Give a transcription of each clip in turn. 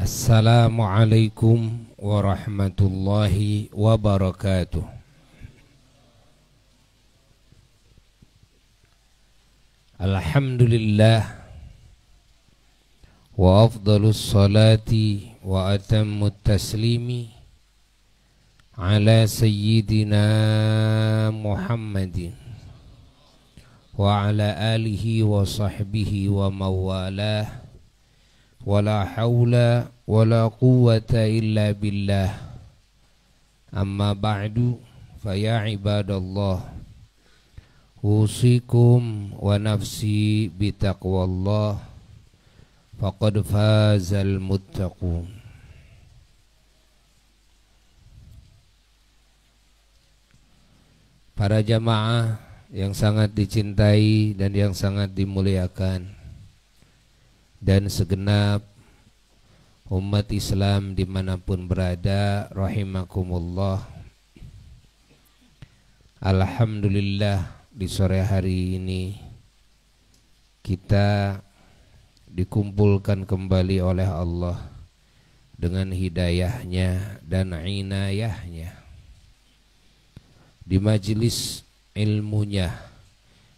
Assalamualaikum warahmatullahi wabarakatuh. Alhamdulillah wa afdalus salati wa atammut taslimi ala sayyidina Muhammadin wa ala alihi wa sahbihi wa mawalah. Wala hawla wala quwwata illa billah. Amma ba'du, faya ibadallah, usikum wa nafsi bitaqwallah, faqad fazal muttaqun. Para jamaah yang sangat dicintai dan yang sangat dimuliakan, dan segenap umat Islam dimanapun berada, rahimakumullah. Alhamdulillah, di sore hari ini kita dikumpulkan kembali oleh Allah dengan hidayahnya dan inayahnya di majelis ilmunya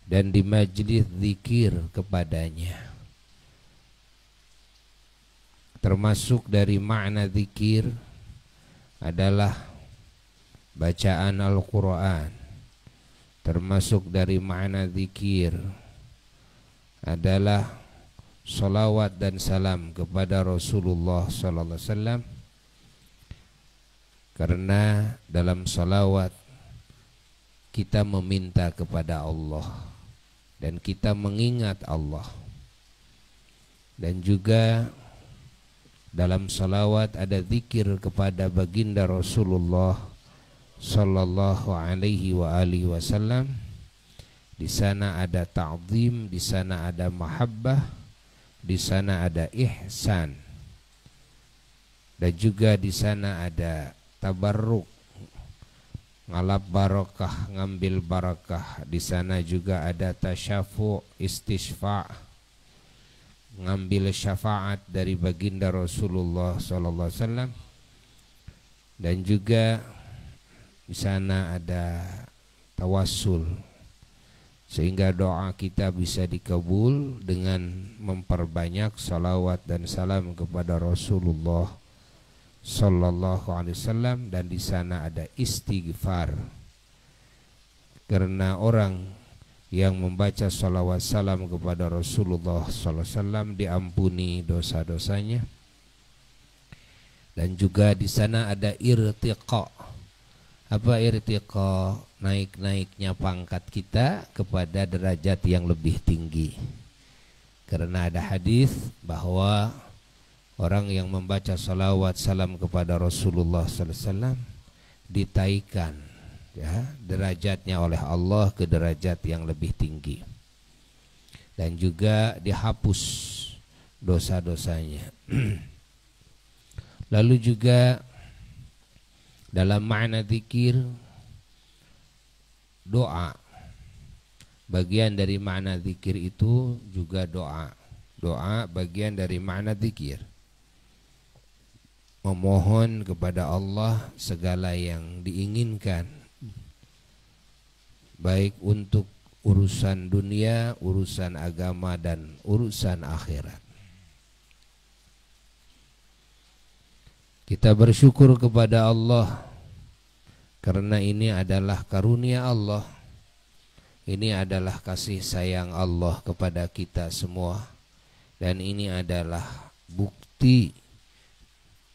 dan di majelis zikir kepadanya. Termasuk dari makna zikir adalah bacaan Al-Quran. Termasuk dari makna zikir adalah salawat dan salam kepada Rasulullah sallallahu alaihi wasallam. Karena dalam salawat kita meminta kepada Allah dan kita mengingat Allah. Dan juga dalam salawat ada zikir kepada baginda Rasulullah sallallahu alaihi wa alihi wasallam. Di sana ada ta'zim, di sana ada mahabbah, di sana ada ihsan. Dan juga di sana ada tabarruk, ngalap barakah, ngambil barakah. Di sana juga ada tasyafu', istisfa', ngambil syafaat dari baginda Rasulullah sallallahu alaihi wasallam. Dan juga di sana ada tawassul, sehingga doa kita bisa dikabul dengan memperbanyak salawat dan salam kepada Rasulullah sallallahu alaihi wasallam. Dan di sana ada istighfar, karena orang yang membaca salawat salam kepada Rasulullah sallallahu alaihi wasallam diampuni dosa-dosanya. Dan juga di sana ada irtiqa. Apa irtiqa? Naik-naiknya pangkat kita kepada derajat yang lebih tinggi. Karena ada hadis bahwa orang yang membaca salawat salam kepada Rasulullah sallallahu alaihi wasallam ditaikan, ya, derajatnya oleh Allah ke derajat yang lebih tinggi. Dan juga dihapus dosa-dosanya. Lalu juga dalam makna zikir, doa. Bagian dari makna zikir itu juga doa. Doa bagian dari makna zikir. Memohon kepada Allah segala yang diinginkan, baik untuk urusan dunia, urusan agama, dan urusan akhirat. Kita bersyukur kepada Allah karena ini adalah karunia Allah. Ini adalah kasih sayang Allah kepada kita semua. Dan ini adalah bukti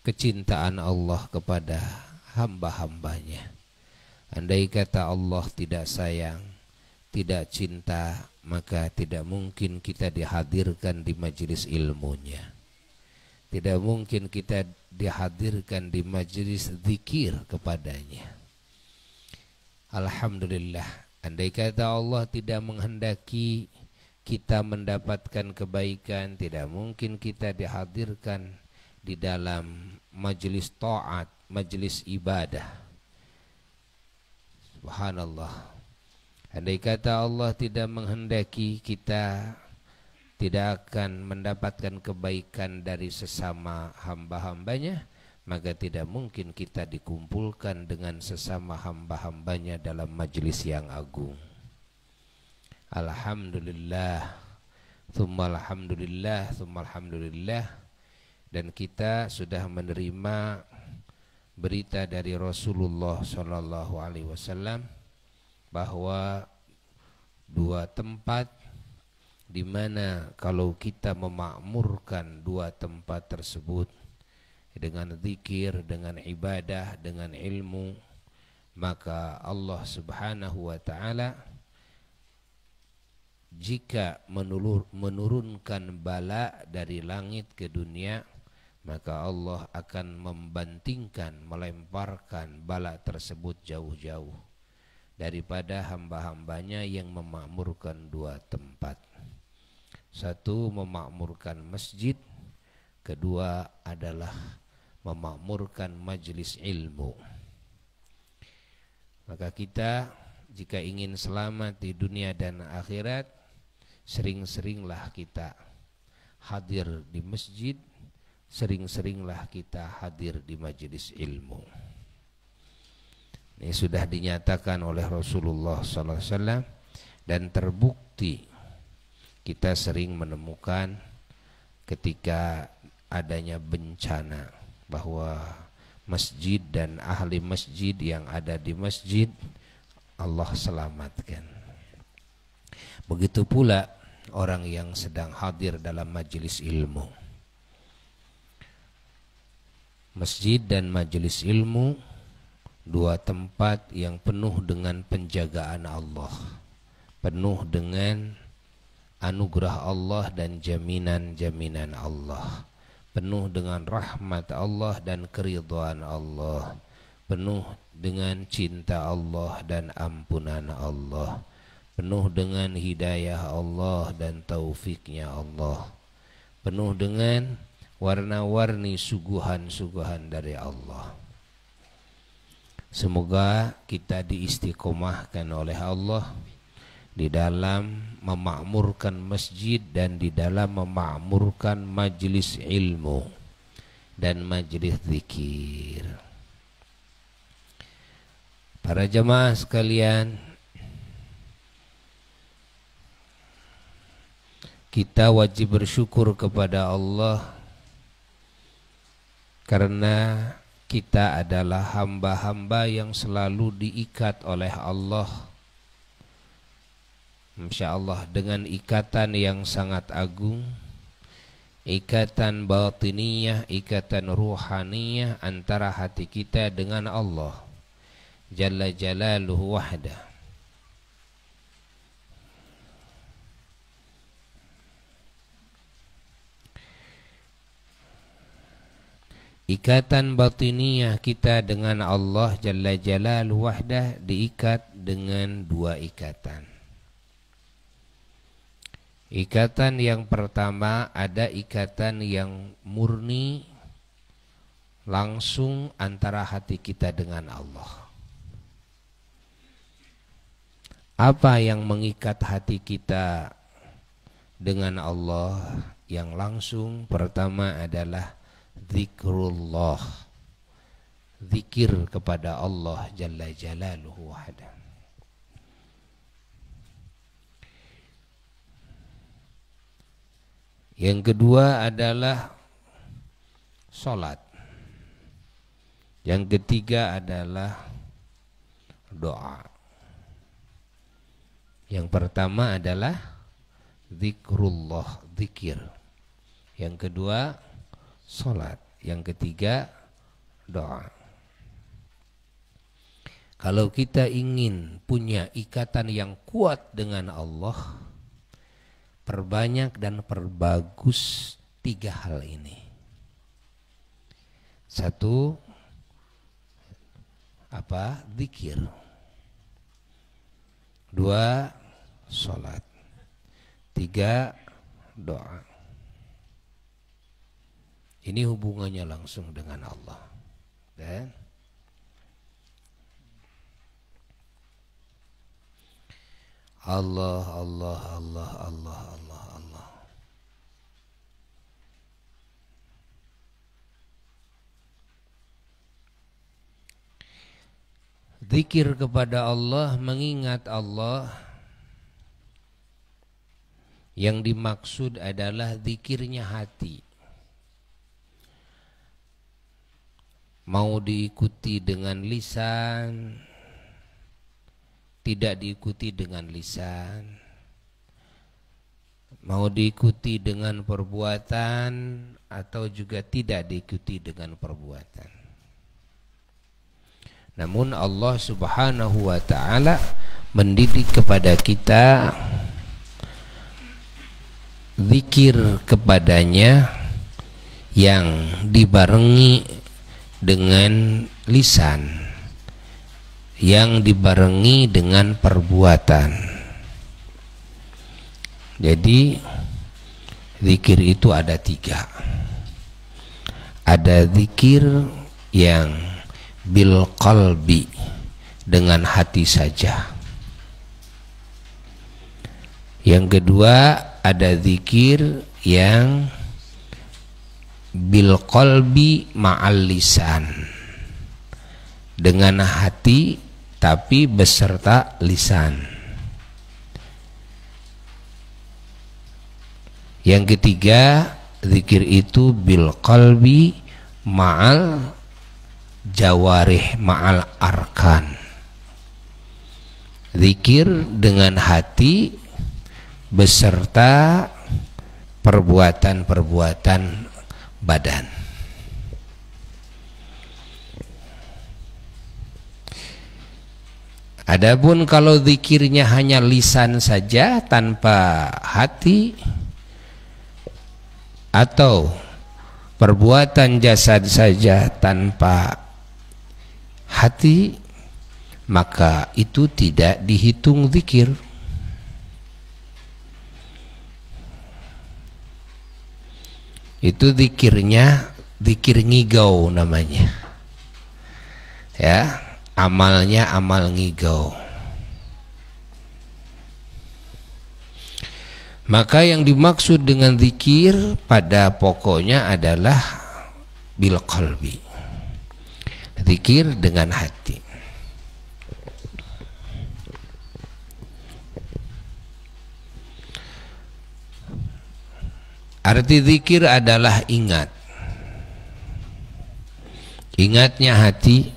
kecintaan Allah kepada hamba-hambanya. Andai kata Allah tidak sayang, tidak cinta, maka tidak mungkin kita dihadirkan di majelis ilmunya. Tidak mungkin kita dihadirkan di majelis zikir kepadanya. Alhamdulillah, andai kata Allah tidak menghendaki kita mendapatkan kebaikan, tidak mungkin kita dihadirkan di dalam majelis taat, majelis ibadah. Subhanallah. Andai kata Allah tidak menghendaki kita tidak akan mendapatkan kebaikan dari sesama hamba-hambanya, maka tidak mungkin kita dikumpulkan dengan sesama hamba-hambanya dalam majelis yang agung. Alhamdulillah, tsumma alhamdulillah, tsumma alhamdulillah. Dan kita sudah menerima berita dari Rasulullah Shallallahu Alaihi Wasallam bahwa dua tempat di mana kalau kita memakmurkan dua tempat tersebut dengan zikir, dengan ibadah, dengan ilmu, maka Allah Subhanahu wa taala jika menurunkan bala dari langit ke dunia, maka Allah akan membantingkan, melemparkan bala tersebut jauh-jauh daripada hamba-hambanya yang memakmurkan dua tempat. Satu, memakmurkan masjid. Kedua adalah memakmurkan majelis ilmu. Maka kita jika ingin selamat di dunia dan akhirat, sering-seringlah kita hadir di masjid, sering-seringlah kita hadir di majelis ilmu. Ini sudah dinyatakan oleh Rasulullah SAW dan terbukti kita sering menemukan ketika adanya bencana bahwa masjid dan ahli masjid yang ada di masjid Allah selamatkan. Begitu pula orang yang sedang hadir dalam majelis ilmu. Masjid dan majelis ilmu, dua tempat yang penuh dengan penjagaan Allah, penuh dengan anugerah Allah dan jaminan-jaminan Allah, penuh dengan rahmat Allah dan keridhaan Allah, penuh dengan cinta Allah dan ampunan Allah, penuh dengan hidayah Allah dan taufiknya Allah, penuh dengan warna-warni suguhan-suguhan dari Allah. Semoga kita diistiqomahkan oleh Allah di dalam memakmurkan masjid dan di dalam memakmurkan majelis ilmu dan majelis zikir. Para jemaah sekalian, kita wajib bersyukur kepada Allah karena kita adalah hamba-hamba yang selalu diikat oleh Allah, Masya Allah, dengan ikatan yang sangat agung, ikatan batiniyah, ikatan ruhaniyah antara hati kita dengan Allah Jalla Jalaluhu wahdah. Ikatan batiniyah kita dengan Allah Jalla Jalaluhu wahdah diikat dengan dua ikatan. Ikatan yang pertama ada ikatan yang murni langsung antara hati kita dengan Allah. Apa yang mengikat hati kita dengan Allah yang langsung? Pertama adalah zikrullah, zikir kepada Allah Jalla Jalaluhu wahdah. Yang kedua adalah sholat. Yang ketiga adalah doa. Yang pertama adalah zikrullah, zikir. Yang kedua sholat. Yang ketiga doa. Kalau kita ingin punya ikatan yang kuat dengan Allah, perbanyak dan perbagus tiga hal ini. Satu, apa? Zikir. Dua, sholat. Tiga, doa. Ini hubungannya langsung dengan Allah. Dan Allah, Allah, Allah, Allah, Allah, Allah. Zikir kepada Allah, mengingat Allah, yang dimaksud adalah zikirnya hati. Mau diikuti dengan lisan, tidak diikuti dengan lisan. Mau diikuti dengan perbuatan atau juga tidak diikuti dengan perbuatan. Namun Allah Subhanahu wa ta'ala mendidik kepada kita zikir kepadanya yang dibarengi dengan lisan, yang dibarengi dengan perbuatan. Jadi zikir itu ada 3. Ada zikir yang bil qalbi, dengan hati saja. Yang kedua, ada zikir yang bil qalbi ma'al lisan, dengan hati tapi beserta lisan. Yang ketiga, zikir itu bil qalbi ma'al jawarih ma'al arkan, zikir dengan hati beserta perbuatan-perbuatan badan. Adapun kalau zikirnya hanya lisan saja tanpa hati, atau perbuatan jasad saja tanpa hati, maka itu tidak dihitung zikir. Itu zikirnya zikir ngigau namanya. Ya, amalnya amal ngigau. Maka yang dimaksud dengan zikir pada pokoknya adalah bil qalbi, zikir dengan hati. Arti zikir adalah ingat. Ingatnya hati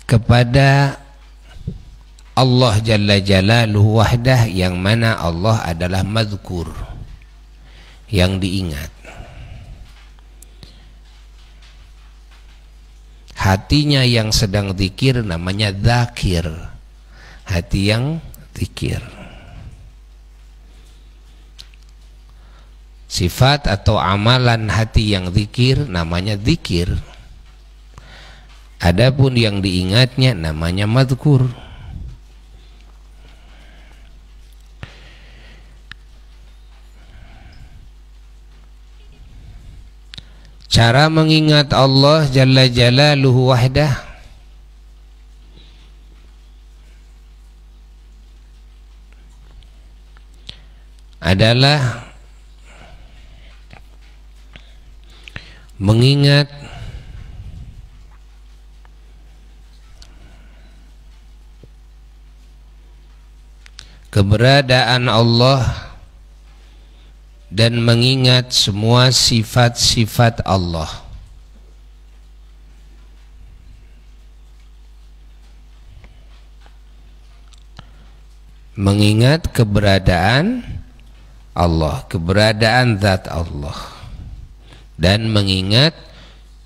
kepada Allah Jalla Jalaluhu wahdah, yang mana Allah adalah mazkur, yang diingat. Hatinya yang sedang zikir namanya zakir, hati yang zikir. Sifat atau amalan hati yang zikir namanya zikir. Adapun yang diingatnya namanya mazkur. Cara mengingat Allah Jalla Jalaluhu wahdah adalah mengingat keberadaan Allah dan mengingat semua sifat-sifat Allah. Mengingat keberadaan Allah, keberadaan zat Allah, dan mengingat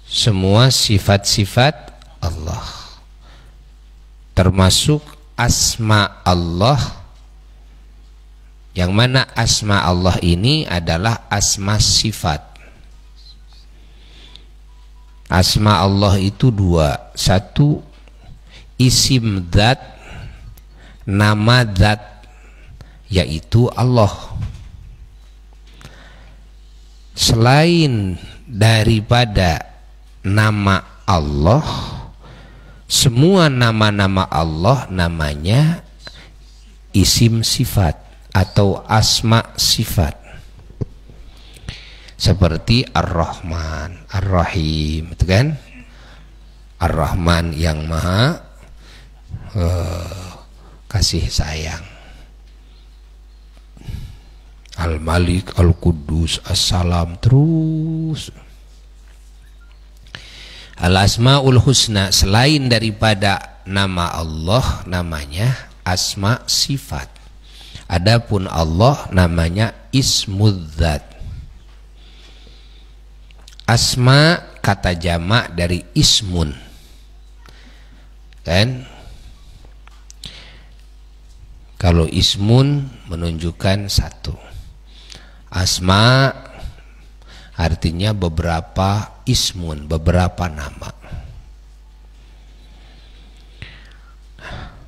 semua sifat-sifat Allah, termasuk asma Allah, yang mana asma Allah ini adalah asma sifat. Asma Allah itu 2, 1 isim zat, nama zat, yaitu Allah. Selain daripada nama Allah, semua nama-nama Allah namanya isim sifat atau asma sifat. seperti Ar-Rahman, Ar-Rahim, itu kan? Ar-Rahman yang maha kasih sayang, Al-Malik, Al-Quddus, As-Salam, terus Al-Asma'ul Husna. Selain daripada nama Allah, namanya asma sifat. Adapun Allah namanya Ismudzat. Asma kata jamak dari ismun, kan? Kalau ismun menunjukkan satu, asma artinya beberapa, ismun beberapa nama.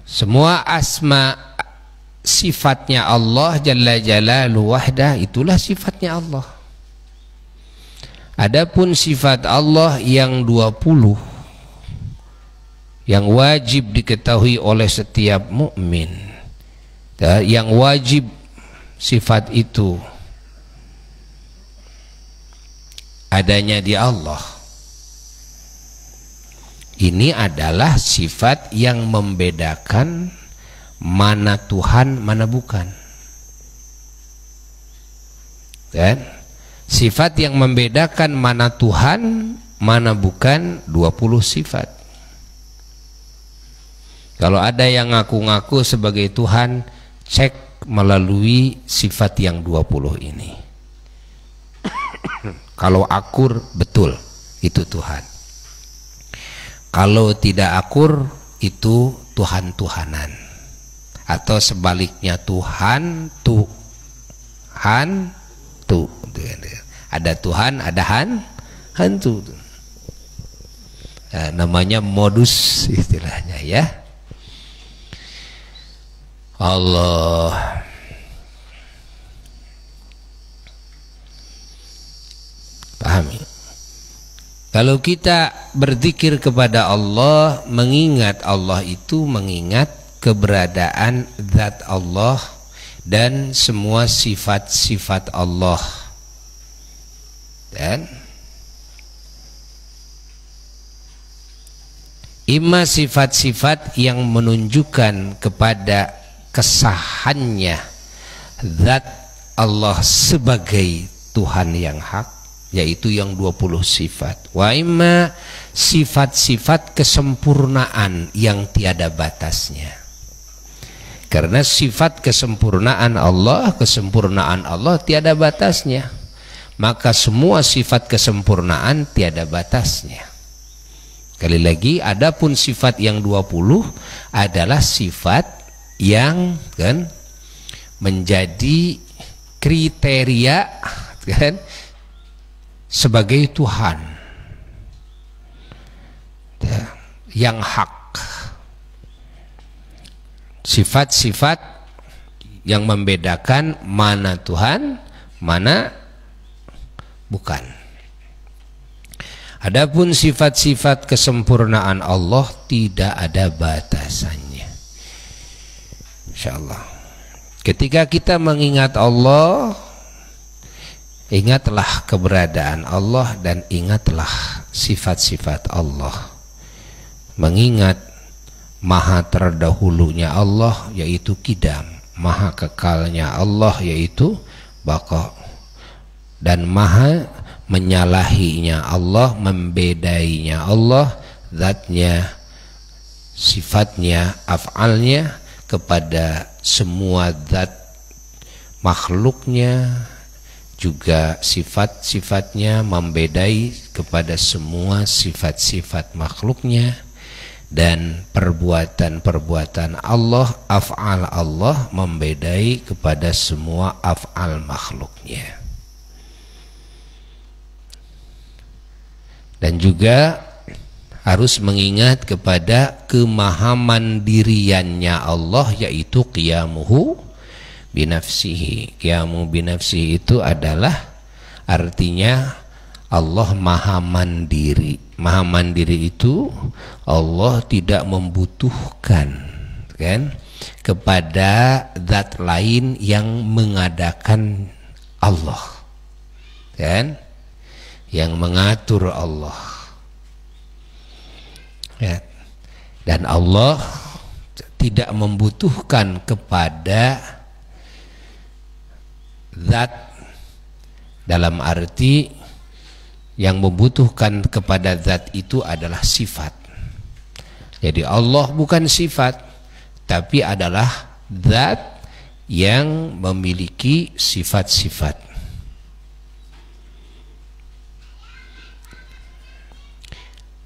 Semua asma sifatnya Allah Jalla Jalaluhu wahdah, itulah sifatnya Allah. Adapun sifat Allah yang 20 yang wajib diketahui oleh setiap mukmin, yang wajib sifat itu adanya di Allah, ini adalah sifat yang membedakan mana Tuhan mana bukan, kan? Sifat yang membedakan mana Tuhan mana bukan 20 sifat. Kalau ada yang ngaku-ngaku sebagai Tuhan, cek melalui sifat yang 20 ini. Kalau akur, betul itu Tuhan. Kalau tidak akur, itu Tuhan-Tuhanan. Atau sebaliknya, Tuhan tu. Ada Tuhan, ada hantu. Nah, namanya modus istilahnya, ya. Allah. Pahami? Kalau kita berzikir kepada Allah, mengingat Allah itu mengingat keberadaan zat Allah dan semua sifat-sifat Allah. Dan imma sifat-sifat yang menunjukkan kepada kesahannya zat Allah sebagai Tuhan yang hak, yaitu yang 20 sifat. Wa imma sifat-sifat kesempurnaan yang tiada batasnya. Karena sifat kesempurnaan Allah tiada batasnya. Maka semua sifat kesempurnaan tiada batasnya. Sekali lagi, adapun sifat yang 20 adalah sifat yang kan menjadi kriteria kan sebagai Tuhan yang hak. Sifat-sifat yang membedakan mana Tuhan, mana bukan. Adapun sifat-sifat kesempurnaan Allah tidak ada batasannya. Insyaallah. Ketika kita mengingat Allah, ingatlah keberadaan Allah dan ingatlah sifat-sifat Allah. Mengingat maha terdahulunya Allah yaitu Qidam, maha kekalnya Allah yaitu Baqa, dan maha menyalahinya Allah, membedainya Allah, zatnya, sifatnya, af'alnya kepada semua zat makhluknya, juga sifat-sifatnya membedai kepada semua sifat-sifat makhluknya, dan perbuatan-perbuatan Allah, af'al Allah membedai kepada semua af'al makhluknya. Dan juga harus mengingat kepada kemahamandiriannya Allah, yaitu qiyamuhu binafsihi. Qiyamu binafsihi itu adalah artinya Allah maha mandiri. Maha mandiri itu Allah tidak membutuhkan kan kepada zat lain yang mengadakan Allah kan, yang mengatur Allah, ya. Dan Allah tidak membutuhkan kepada zat, dalam arti yang membutuhkan kepada zat itu adalah sifat. Jadi Allah bukan sifat, tapi adalah zat yang memiliki sifat-sifat.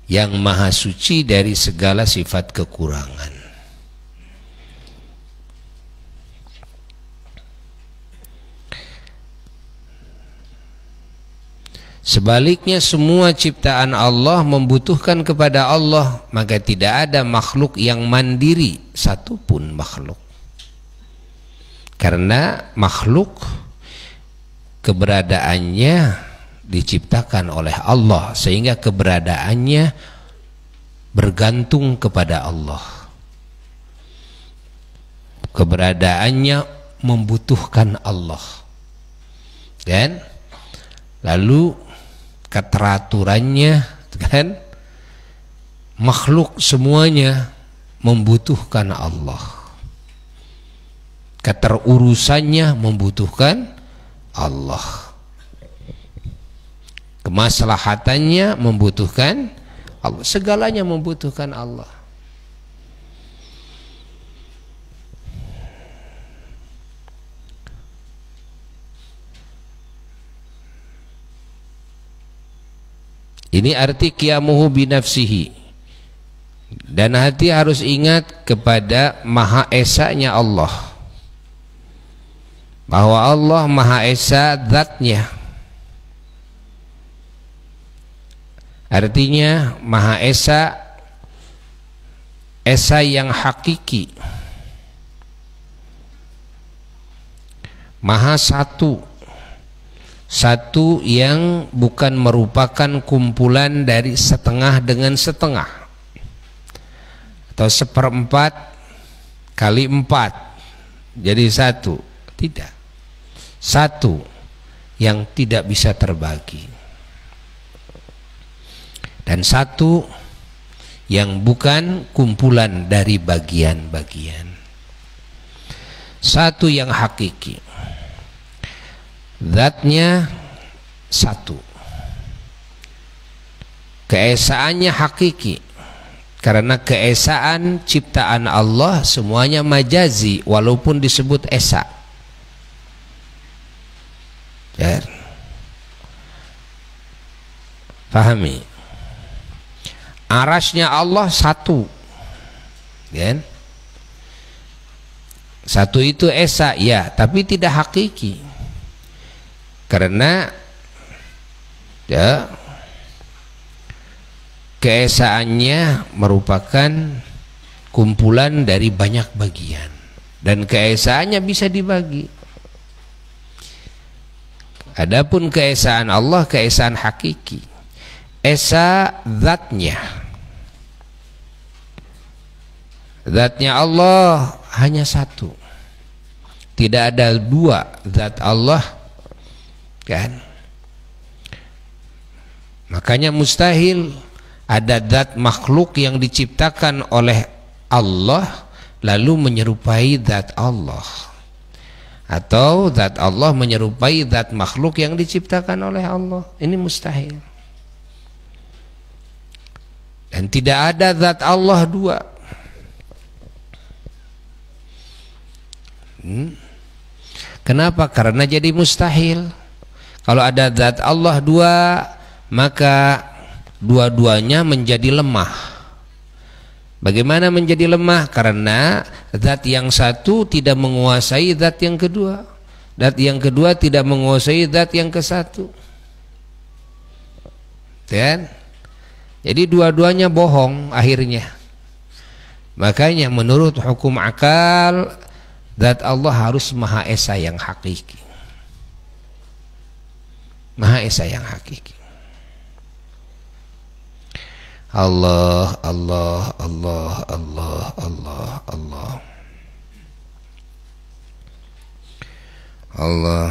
Yang maha suci dari segala sifat kekurangan. Sebaliknya semua ciptaan Allah membutuhkan kepada Allah, maka tidak ada makhluk yang mandiri, satupun makhluk. Karena makhluk keberadaannya diciptakan oleh Allah, sehingga keberadaannya bergantung kepada Allah. Keberadaannya membutuhkan Allah. Dan lalu keteraturannya, kan, makhluk semuanya membutuhkan Allah. Keterurusannya membutuhkan Allah. Kemaslahatannya membutuhkan Allah. Segalanya membutuhkan Allah. Ini arti qiyamuhu binafsihi. Dan hati harus ingat kepada Maha Esanya Allah, bahwa Allah Maha Esa zatnya. Artinya Maha Esa, Esa yang hakiki, Maha Satu, satu yang bukan merupakan kumpulan dari setengah dengan setengah, atau seperempat kali empat jadi satu. Tidak. Satu yang tidak bisa terbagi, dan satu yang bukan kumpulan dari bagian-bagian. Satu yang hakiki, zatnya satu, keesaannya hakiki, karena keesaan ciptaan Allah semuanya majazi walaupun disebut esa, ya. Pahami? Arasnya Allah satu, ya. Satu itu esa, ya, tapi tidak hakiki. Karena ya, keesaannya merupakan kumpulan dari banyak bagian, dan keesaannya bisa dibagi. Adapun keesaan Allah, keesaan hakiki, esa zatnya. Zatnya Allah hanya satu, tidak ada dua zat Allah, kan? Makanya mustahil ada zat makhluk yang diciptakan oleh Allah lalu menyerupai zat Allah, atau zat Allah menyerupai zat makhluk yang diciptakan oleh Allah. Ini mustahil. Dan tidak ada zat Allah dua. Kenapa? Karena jadi mustahil. Kalau ada zat Allah dua, maka dua-duanya menjadi lemah. Bagaimana menjadi lemah? Karena zat yang satu tidak menguasai zat yang kedua, zat yang kedua tidak menguasai zat yang ke satu, kan? Jadi dua-duanya bohong akhirnya. Makanya menurut hukum akal, zat Allah harus Maha Esa yang hakiki, Maha Esa yang hakiki. Allah, Allah, Allah, Allah, Allah, Allah, Allah.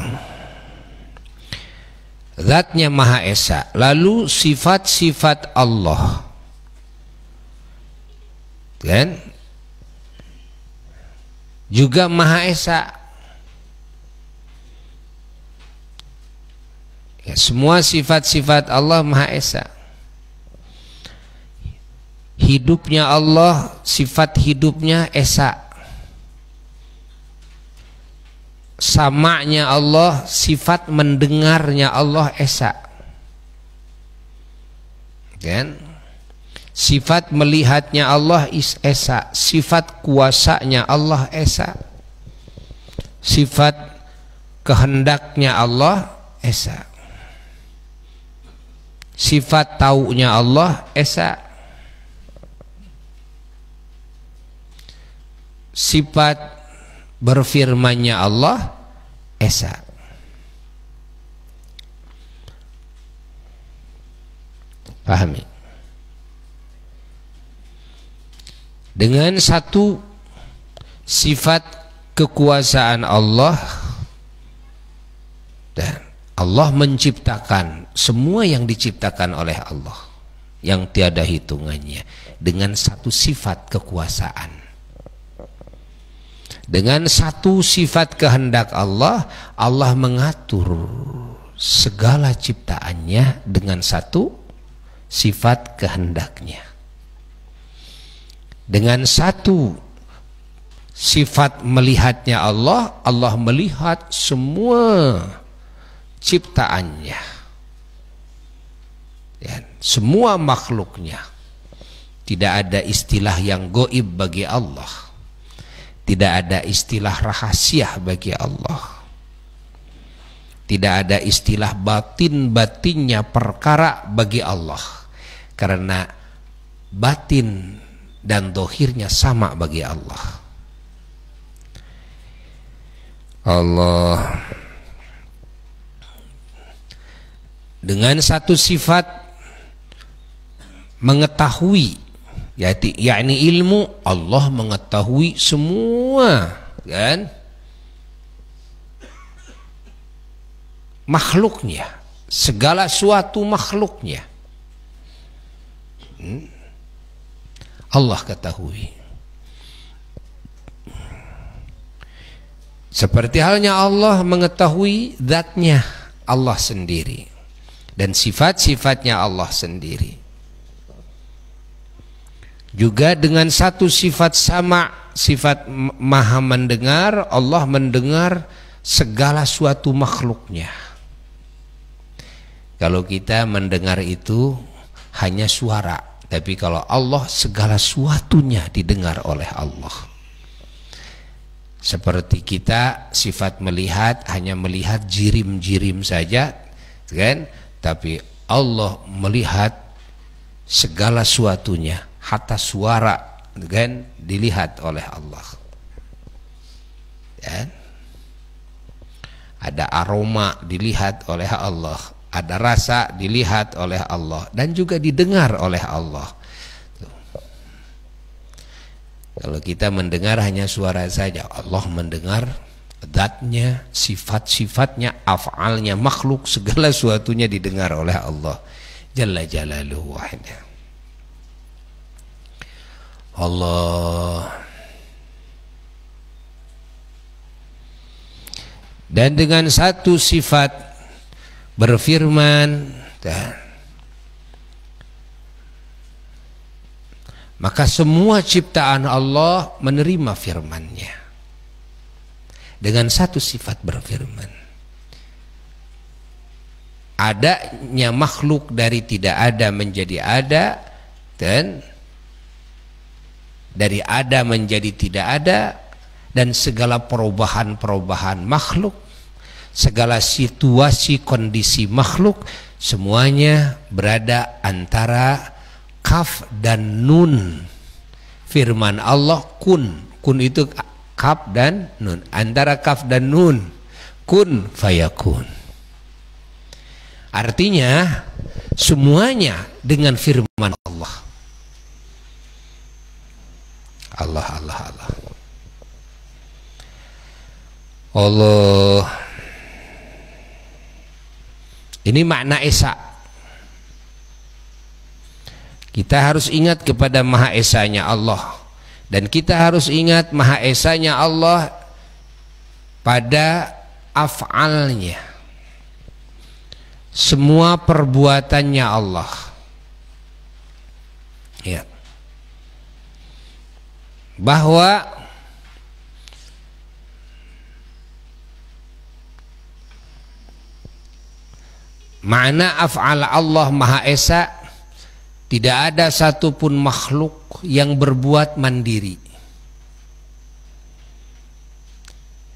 zatnya Maha Esa. Lalu sifat-sifat Allah, kan, juga Maha Esa. Ya, semua sifat-sifat Allah Maha Esa. Hidupnya Allah, sifat hidupnya Esa. Samanya Allah, sifat mendengarnya Allah Esa, kan? Sifat melihatnya Allah Esa, sifat kuasanya Allah Esa, sifat kehendaknya Allah Esa, sifat taunya Allah Esa, sifat berfirmannya Allah Esa. Pahami? Dengan satu sifat kekuasaan Allah, dan Allah menciptakan semua yang diciptakan oleh Allah yang tiada hitungannya dengan satu sifat kekuasaan. Dengan satu sifat kehendak Allah, Allah mengatur segala ciptaannya dengan satu sifat kehendaknya. Dengan satu sifat melihatnya Allah, Allah melihat semua ciptaannya, ya, semua makhluknya. Tidak ada istilah yang goib bagi Allah. Tidak ada istilah rahasia bagi Allah. Tidak ada istilah batin-batinnya perkara bagi Allah. Karena batin dan dohirnya sama bagi Allah. Allah dengan satu sifat mengetahui, yakni ilmu, Allah mengetahui semua, kan, makhluknya, segala suatu makhluknya Allah ketahui. Seperti halnya Allah mengetahui zatnya Allah sendiri dan sifat-sifatnya Allah sendiri. Juga dengan satu sifat sama, sifat maha mendengar, Allah mendengar segala suatu makhluknya. Kalau kita mendengar itu hanya suara, tapi kalau Allah segala suatunya didengar oleh Allah. Seperti kita sifat melihat hanya melihat jirim-jirim saja, kan? Tapi Allah melihat segala suatunya. Hatta suara, kan, dilihat oleh Allah, ya? Ada aroma dilihat oleh Allah, ada rasa dilihat oleh Allah, dan juga didengar oleh Allah. Tuh. Kalau kita mendengar hanya suara saja, Allah mendengar zatnya, sifat-sifatnya, af'alnya, makhluk, segala suatunya didengar oleh Allah Jalla Jalaluhu wahda. Allah. Dan dengan satu sifat berfirman, maka semua ciptaan Allah menerima firman-Nya. Dengan satu sifat berfirman. Adanya makhluk dari tidak ada menjadi ada, dan dari ada menjadi tidak ada, dan segala perubahan-perubahan makhluk, segala situasi kondisi makhluk, semuanya berada antara kaf dan nun. Firman Allah kun, kun itu kaf dan nun, antara kaf dan nun, kun fayakun. Artinya semuanya dengan firman Allah. Allah, Allah, Allah. Allah Ini makna esa. Kita harus ingat kepada Maha Esanya Allah, dan kita harus ingat Maha Esanya Allah pada af'alnya, semua perbuatannya Allah. Ya. Bahwa makna af'al Allah Maha Esa, tidak ada satupun makhluk yang berbuat mandiri.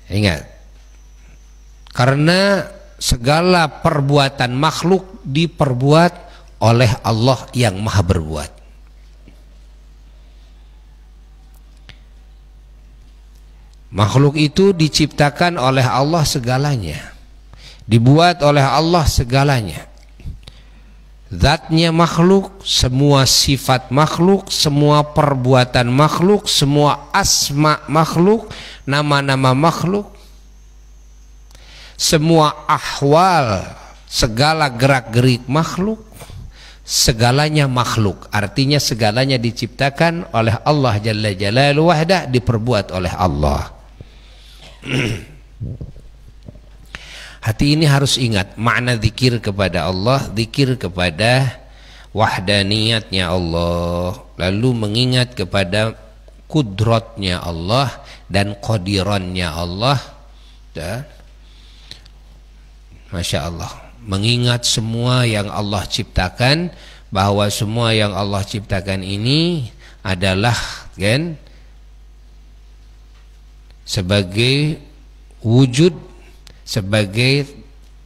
Ingat, karena segala perbuatan makhluk diperbuat oleh Allah yang Maha berbuat. Makhluk itu diciptakan oleh Allah segalanya, dibuat oleh Allah segalanya. Zatnya makhluk, semua sifat makhluk, semua perbuatan makhluk, semua asma makhluk, nama-nama makhluk, semua ahwal, segala gerak-gerik makhluk, segalanya makhluk. Artinya segalanya diciptakan oleh Allah Jalla Jalaluhu wahdah, diperbuat oleh Allah. Hati ini harus ingat makna zikir kepada Allah, zikir kepada wahdaniyatnya Allah, lalu mengingat kepada kudratnya Allah dan qadirannya Allah. Dan Masya Allah, mengingat semua yang Allah ciptakan, bahwa semua yang Allah ciptakan ini adalah kan sebagai wujud, sebagai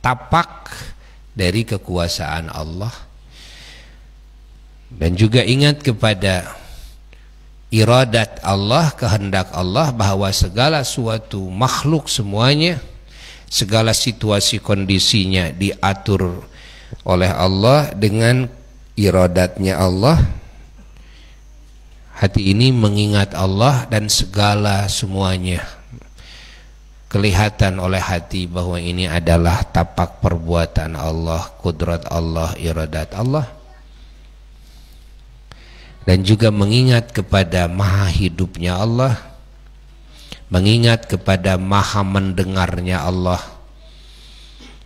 tapak dari kekuasaan Allah. Dan juga ingat kepada iradat Allah, kehendak Allah, bahwa segala suatu makhluk semuanya, segala situasi kondisinya diatur oleh Allah dengan iradatnya Allah. Hati ini mengingat Allah dan segala semuanya kelihatan oleh hati bahwa ini adalah tapak perbuatan Allah, kudrat Allah, iradat Allah. Dan juga mengingat kepada maha hidupnya Allah, mengingat kepada maha mendengarnya Allah,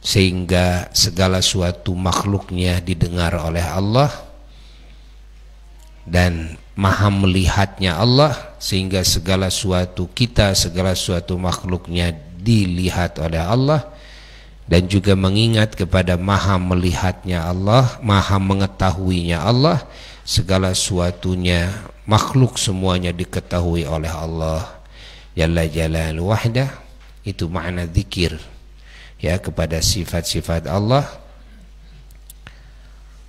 sehingga segala suatu makhluknya didengar oleh Allah, dan maha melihatnya Allah, sehingga segala suatu kita, segala suatu makhluknya dilihat oleh Allah. Dan juga mengingat kepada maha melihatnya Allah, maha mengetahuinya Allah, segala suatunya makhluk semuanya diketahui oleh Allah Jalla Jalaluhu wahdah. Itu makna zikir ya, kepada sifat-sifat Allah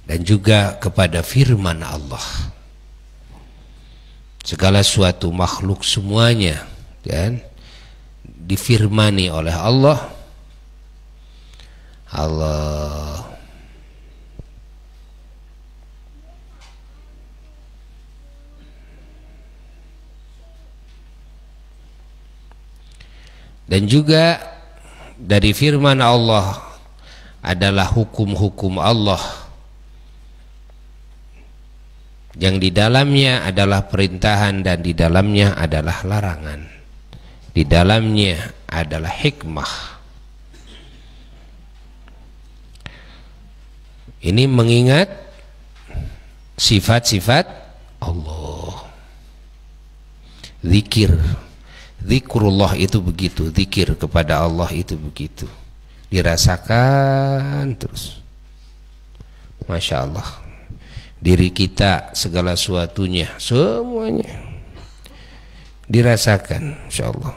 dan juga kepada firman Allah. Segala suatu makhluk semuanya kan difirmani oleh Allah. Dan juga dari firman Allah adalah hukum-hukum Allah yang di dalamnya adalah perintahan dan di dalamnya adalah larangan, di dalamnya adalah hikmah. Ini mengingat sifat-sifat Allah. Zikir, zikrullah itu begitu, zikir kepada Allah itu begitu, dirasakan terus. Masya Allah, diri kita segala suatunya semuanya dirasakan, insya Allah.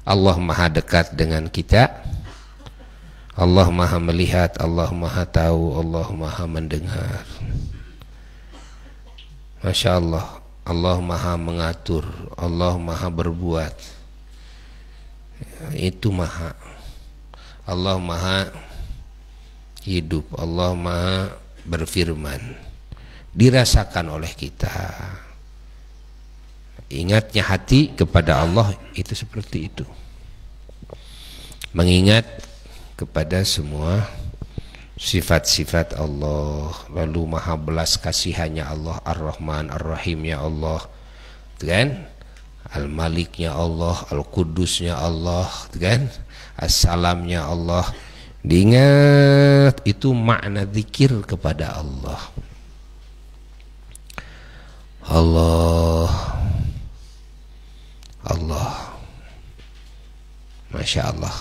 Allah maha dekat dengan kita, Allah maha melihat, Allah maha tahu, Allah maha mendengar. Masya Allah, Allah maha mengatur, Allah maha berbuat. Itu maha. Allah maha hidup, Allah maha berfirman, dirasakan oleh kita. Ingatnya hati kepada Allah itu seperti itu. mengingat kepada semua sifat-sifat Allah, lalu maha belas kasihannya Allah, Ar-Rahman Ar-Rahimnya Allah, kan? Al-Maliknya Allah, Al-Qudusnya Allah, kan? As-Salamnya Allah. Diingat, itu makna zikir kepada Allah. Allah, Allah, Masya Allah.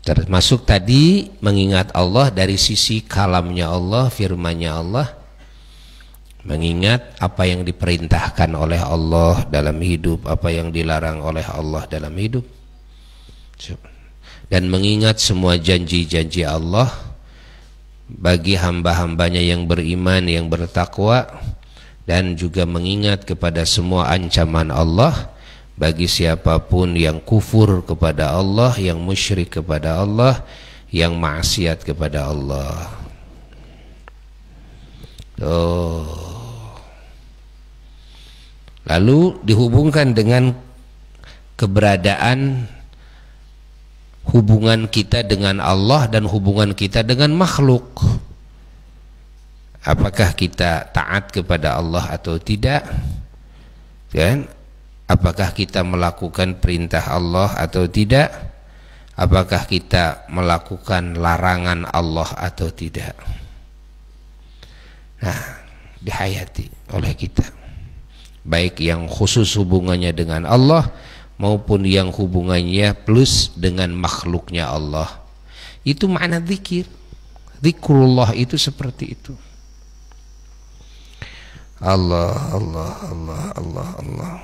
Termasuk tadi mengingat Allah dari sisi kalamnya Allah, firmannya Allah, mengingat apa yang diperintahkan oleh Allah dalam hidup, apa yang dilarang oleh Allah dalam hidup, dan mengingat semua janji-janji Allah bagi hamba-hambanya yang beriman, yang bertakwa, dan juga mengingat kepada semua ancaman Allah bagi siapapun yang kufur kepada Allah, yang musyrik kepada Allah, yang maksiat kepada Allah. Lalu dihubungkan dengan keberadaan hubungan kita dengan Allah dan hubungan kita dengan makhluk. Apakah kita taat kepada Allah atau tidak? Kan? Apakah kita melakukan perintah Allah atau tidak? Apakah kita melakukan larangan Allah atau tidak? Nah, dihayati oleh kita, baik yang khusus hubungannya dengan Allah maupun yang hubungannya plus dengan makhluknya Allah. Itu makna zikir. Zikrullah itu seperti itu. Allah, Allah, Allah, Allah, Allah.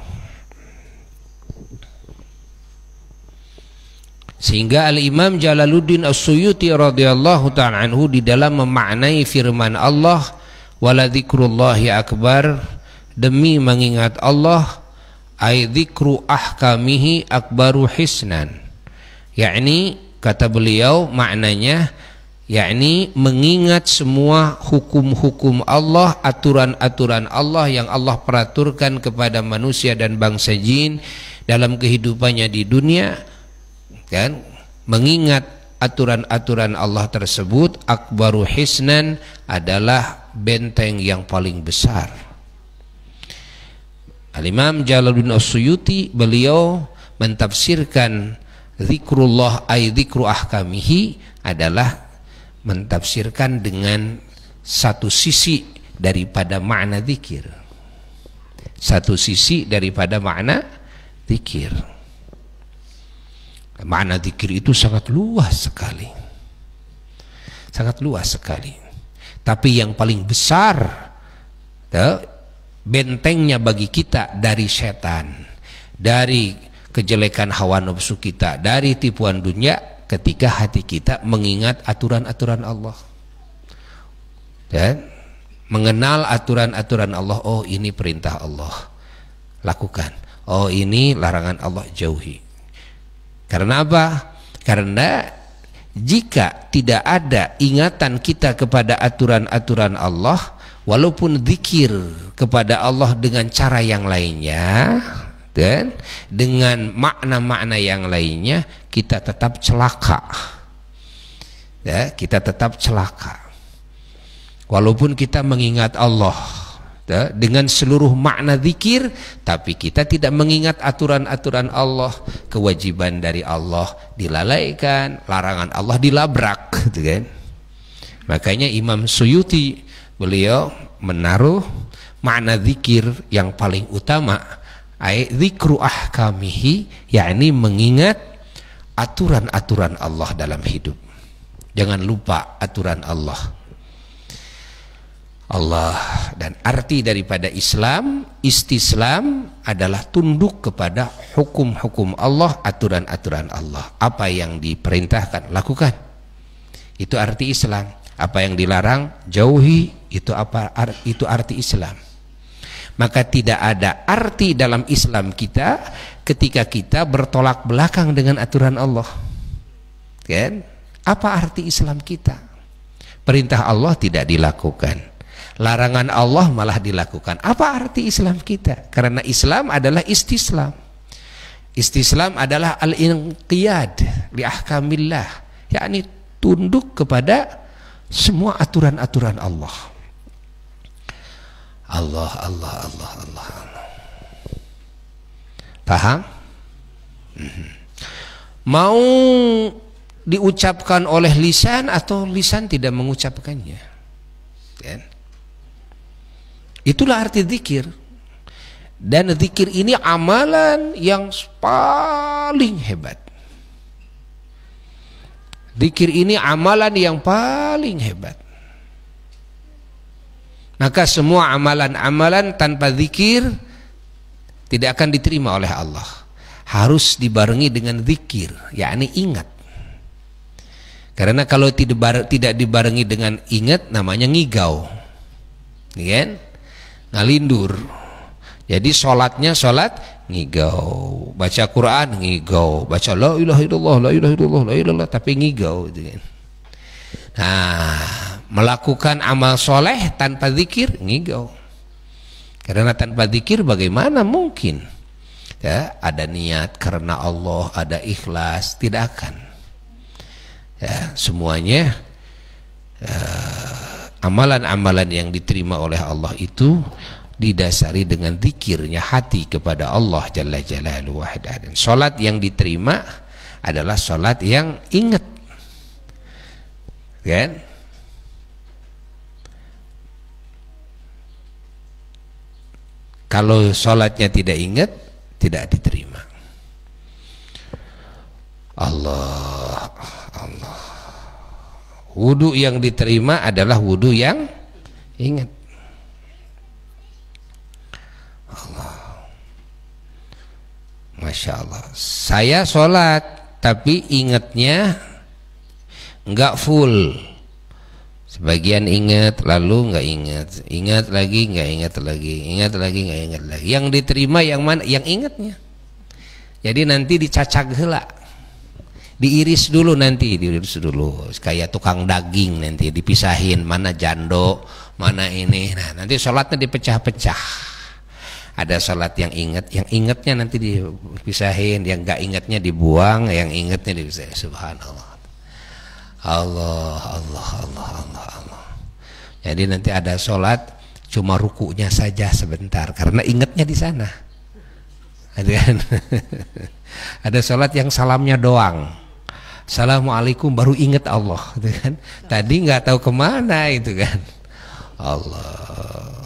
Sehingga Al-Imam Jalaluddin As-Suyuti radhiyallahu ta'ala anhu di dalam memaknai firman Allah, wala dzikrullahi akbar, demi mengingat Allah, ay dzikru ahkamihi akbaru hisnan, yakni kata beliau maknanya, yakni mengingat semua hukum-hukum Allah, aturan-aturan Allah yang Allah peraturkan kepada manusia dan bangsa jin dalam kehidupannya di dunia, kan? Mengingat aturan-aturan Allah tersebut, akbaru hisnan, adalah benteng yang paling besar. Al-Imam Jalaluddin As-Suyuti beliau mentafsirkan zikrullah ay zikru ahkamihi adalah mentafsirkan dengan satu sisi daripada makna zikir, satu sisi daripada makna zikir. Makna zikir itu sangat luas sekali, sangat luas sekali. Tapi yang paling besar bentengnya bagi kita dari setan, dari kejelekan hawa nafsu kita, dari tipuan dunia, ketika hati kita mengingat aturan-aturan Allah dan mengenal aturan-aturan Allah. Oh, ini perintah Allah, lakukan. Oh, ini larangan Allah, jauhi. Karena apa? Karena jika tidak ada ingatan kita kepada aturan-aturan Allah, walaupun zikir kepada Allah dengan cara yang lainnya dan dengan makna-makna yang lainnya, kita tetap celaka. Ya, kita tetap celaka. Walaupun kita mengingat Allah dengan seluruh makna zikir, tapi kita tidak mengingat aturan-aturan Allah, kewajiban dari Allah dilalaikan, larangan Allah dilabrak, gitu kan? Makanya Imam Suyuti beliau menaruh makna zikir yang paling utama, ay zikru ahkamihi, yakni mengingat aturan-aturan Allah dalam hidup. Jangan lupa aturan Allah. Dan arti daripada Islam, istislam adalah tunduk kepada hukum-hukum Allah, aturan-aturan Allah. Apa yang diperintahkan, lakukan. Itu arti Islam. Apa yang dilarang, jauhi. Itu arti Islam. Maka tidak ada arti dalam Islam kita ketika kita bertolak belakang dengan aturan Allah. Kan? Apa arti Islam kita? Perintah Allah tidak dilakukan, larangan Allah malah dilakukan. Apa arti Islam kita? Karena Islam adalah istislam. Istislam adalah al-inqiyad li ahkamillah, yakni tunduk kepada semua aturan-aturan Allah. Allah, Allah, Allah, Allah. Paham? Mau diucapkan oleh lisan atau lisan tidak mengucapkannya, kan? Itulah arti zikir. Dan zikir ini amalan yang paling hebat. Zikir ini amalan yang paling hebat. Maka semua amalan-amalan tanpa zikir tidak akan diterima oleh Allah. Harus dibarengi dengan zikir, yakni ingat. Karena kalau tidak dibarengi dengan ingat, namanya ngigau, kan? Ngalindur. Jadi sholatnya sholat ngigau, baca Quran ngigau, baca la ilaha illallah, la ilaha illallah, la ilaha illallah, tapi ngigau, gitu kan. Nah, melakukan amal soleh tanpa zikir ngigau. Karena tanpa zikir bagaimana mungkin ya, ada niat karena Allah, ada ikhlas, tidak akan. Ya, semuanya amalan-amalan yang diterima oleh Allah itu didasari dengan zikirnya hati kepada Allah Jalla Jalaluhu wa Hada. Dan salat yang diterima adalah salat yang ingat, kan? Kalau salatnya tidak ingat, tidak diterima. Allah, Allah. Wudu yang diterima adalah wudu yang ingat. Masya Allah. Saya sholat tapi ingatnya nggak full. Sebagian ingat lalu nggak ingat, ingat lagi nggak ingat lagi, ingat lagi nggak ingat lagi. Yang diterima yang mana? Yang ingatnya. Jadi nanti dicacak heula, diiris dulu, nanti diiris dulu kayak tukang daging, nanti dipisahin mana jando mana ini. Nah nanti sholatnya dipecah-pecah. Ada sholat yang ingat, yang ingatnya nanti dipisahin, yang nggak ingatnya dibuang, yang ingatnya dipisahin. Subhanallah. Allah, Allah, Allah, Allah, Allah. Jadi nanti ada sholat cuma rukunya saja sebentar karena ingatnya di sana. Ada sholat yang salamnya doang. Assalamualaikum baru ingat Allah, gitu kan? Tadi nggak tahu kemana itu kan. Allah.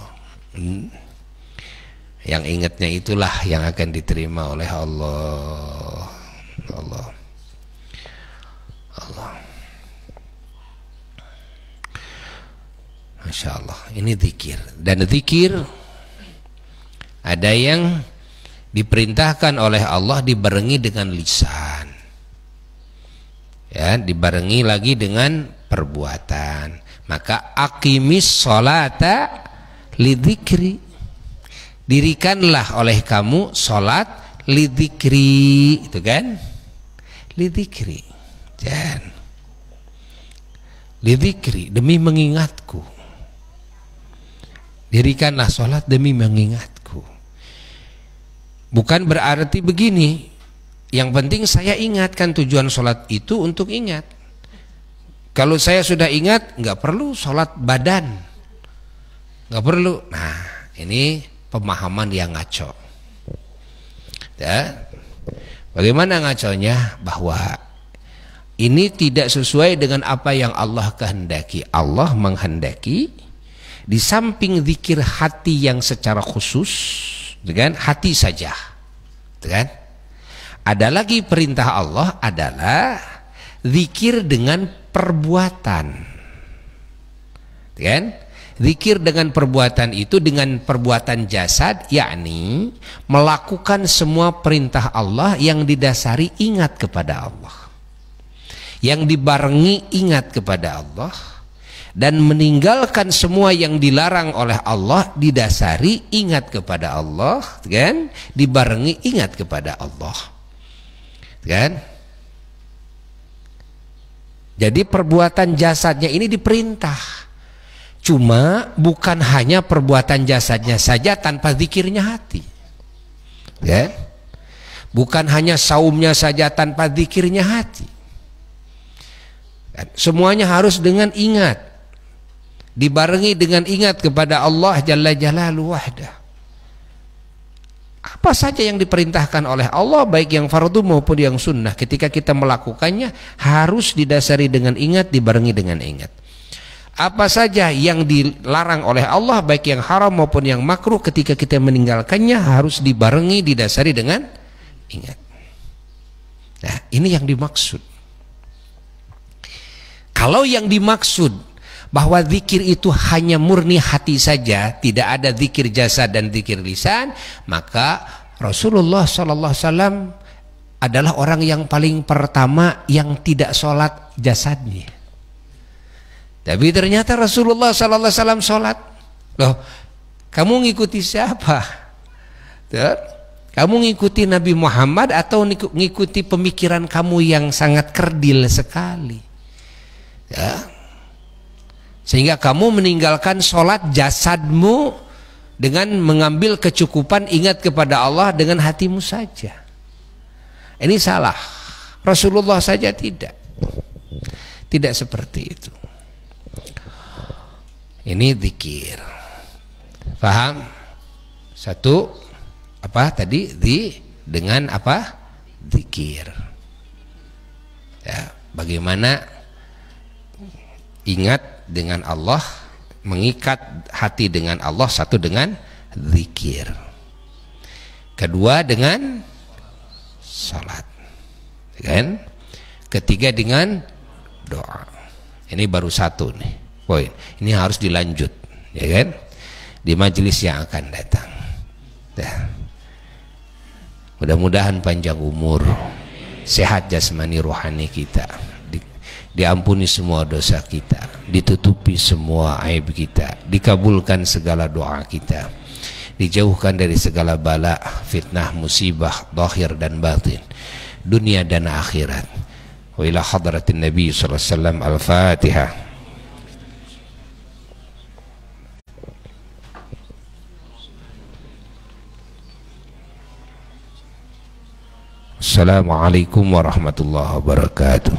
Yang ingatnya itulah yang akan diterima oleh Allah. Allah. Allah. Masya Allah. Ini zikir. Dan zikir ada yang diperintahkan oleh Allah dibarengi dengan lisan, ya, dibarengi lagi dengan perbuatan. Maka aqimis sholata lidzikri, dirikanlah oleh kamu sholat lidzikri, itu kan, lidzikri, dan lidzikri, demi mengingatku. Dirikanlah sholat demi mengingatku. Bukan berarti begini, yang penting saya ingatkan, tujuan sholat itu untuk ingat. Kalau saya sudah ingat, nggak perlu sholat badan, nggak perlu. Nah ini pemahaman yang ngaco. Ya. Bagaimana ngaconya? Bahwa ini tidak sesuai dengan apa yang Allah kehendaki. Allah menghendaki di samping zikir hati yang secara khusus, dengan hati saja, kan? Ada lagi perintah Allah adalah zikir dengan perbuatan, kan? Zikir dengan perbuatan itu dengan perbuatan jasad, yakni melakukan semua perintah Allah yang didasari ingat kepada Allah, yang dibarengi ingat kepada Allah, dan meninggalkan semua yang dilarang oleh Allah didasari ingat kepada Allah, kan? Dibarengi ingat kepada Allah, kan? Jadi perbuatan jasadnya ini diperintah. Cuma bukan hanya perbuatan jasadnya saja tanpa zikirnya hati, ya. Bukan hanya saumnya saja tanpa zikirnya hati. Semuanya harus dengan ingat, dibarengi dengan ingat kepada Allah Jalla Jalaluhu wahdah. Apa saja yang diperintahkan oleh Allah, baik yang fardu maupun yang sunnah, ketika kita melakukannya harus didasari dengan ingat, dibarengi dengan ingat. Apa saja yang dilarang oleh Allah, baik yang haram maupun yang makruh, ketika kita meninggalkannya harus dibarengi, didasari dengan ingat. Nah, ini yang dimaksud. Kalau yang dimaksud bahwa zikir itu hanya murni hati saja, tidak ada zikir jasad dan zikir lisan, maka Rasulullah SAW adalah orang yang paling pertama yang tidak sholat jasadnya. Tapi ternyata Rasulullah SAW sholat. Loh, kamu ngikuti siapa? Kamu ngikuti Nabi Muhammad atau ngikuti pemikiran kamu yang sangat kerdil sekali? Ya. Sehingga kamu meninggalkan sholat jasadmu dengan mengambil kecukupan ingat kepada Allah dengan hatimu saja. Ini salah. Rasulullah saja tidak seperti itu. Ini zikir. Paham? Satu, apa tadi? Dengan apa? Zikir. Ya, bagaimana ingat dengan Allah, mengikat hati dengan Allah, satu dengan zikir, kedua dengan salat, kan? Ketiga dengan doa. Ini baru satu nih poin. Ini harus dilanjut, ya kan? Di majelis yang akan datang. Ya. Mudah-mudahan panjang umur, sehat jasmani rohani kita, diampuni semua dosa kita, ditutupi semua aib kita, dikabulkan segala doa kita, dijauhkan dari segala bala, fitnah, musibah, zahir dan batin, dunia dan akhirat. Wa ila hadratin Nabi sallallahu alaihi wasallam. Al-Fatihah. Assalamualaikum warahmatullahi wabarakatuh.